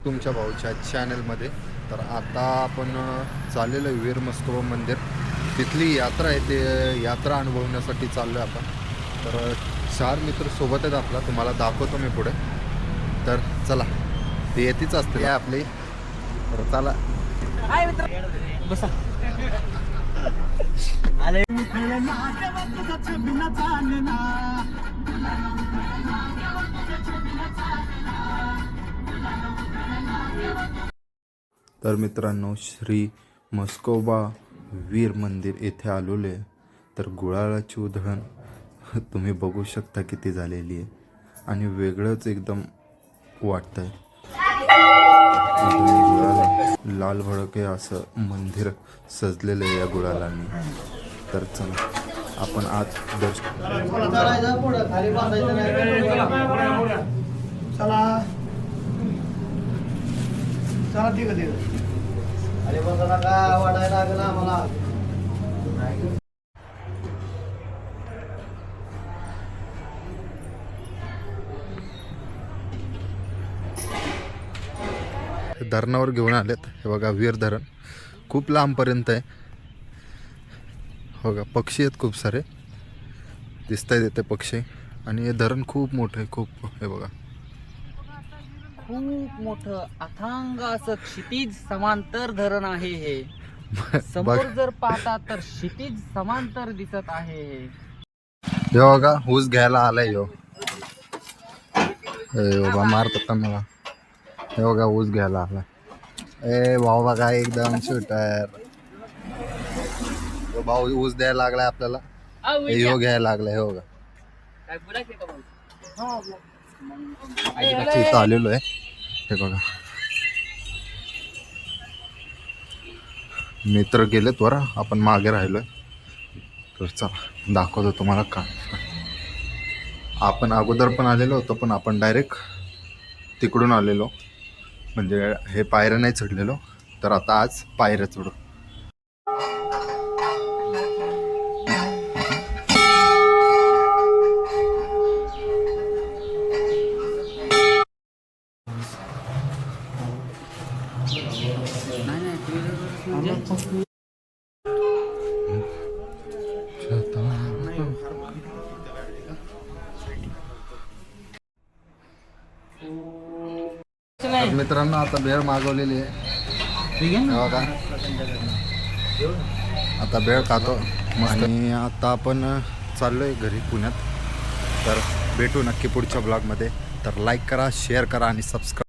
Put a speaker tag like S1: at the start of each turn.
S1: तुमच्या भाऊच्या चॅनलमध्ये. तर आता आपण चाललेलो आहे वीर मस्कोबा मंदिर. तिथली यात्रा आहे, ते यात्रा अनुभवण्यासाठी चाललो आहे आपण. तर 4 मित्र सोबत आहेत आपला, तुम्हाला दाखवतो मी पुढे. तर चला, ते येतीच असते आपली. तर चला
S2: बसा.
S1: तर मित्रांनो, श्री मस्कोबा वीर मंदिर येथे आलेलो आहे. तर गुळाची उधळण तुम्ही बघू शकता किती झालेली आहे आणि वेगळंच एकदम वाटतंय. गुळाला लाल भडके असं मंदिर सजलेलं आहे या गुळालांनी. तर चला आपण आज
S2: चला ठीक आहे. अरे बघा नका वाढायला लागला आम्हाला.
S1: धरणावर घेऊन आलेत. हे बघा वीर धरण खूप लांबपर्यंत आहे. बघा पक्षी आहेत, खूप सारे दिसत आहेत इथे पक्षी. आणि हे धरण खूप मोठं आहे, खूप. हे बघा
S3: खूप मोठं अथांग असं क्षितिज समांतर धरण आहे हे. समोर जर पाहता तर क्षितिज समांतर दिसत आहे हे.
S1: हे बघा ऊस घ्यायला आलाय यो. बाबा मारतात का मला. हे बघा ऊस घ्यायला आलाय. भाऊ बघा एकदम शूटर. भाऊ ऊस द्यायला लागलाय आपल्याला. यो घ्यायला लागलाय. हे बघा इथं आलेलो आहे. हे बघा मित्र गेलेत वर, आपण मागे राहिलोय. तर चला दाखवतो तुम्हाला का. आपण अगोदर पण आलेलो होतो, पण आपण डायरेक्ट तिकडून आलेलो, म्हणजे हे पायऱ्या नाही चढलेलो. तर आता आज पायऱ्या चढू. तर मित्रांनो आता भेळ मागवलेली आहे. बघा आता भेळ खातो आणि आता आपण चाललोय घरी पुण्यात. तर भेटू नक्की पुढच्या ब्लॉगमध्ये. तर लाईक करा, शेअर करा आणि सबस्क्राईब.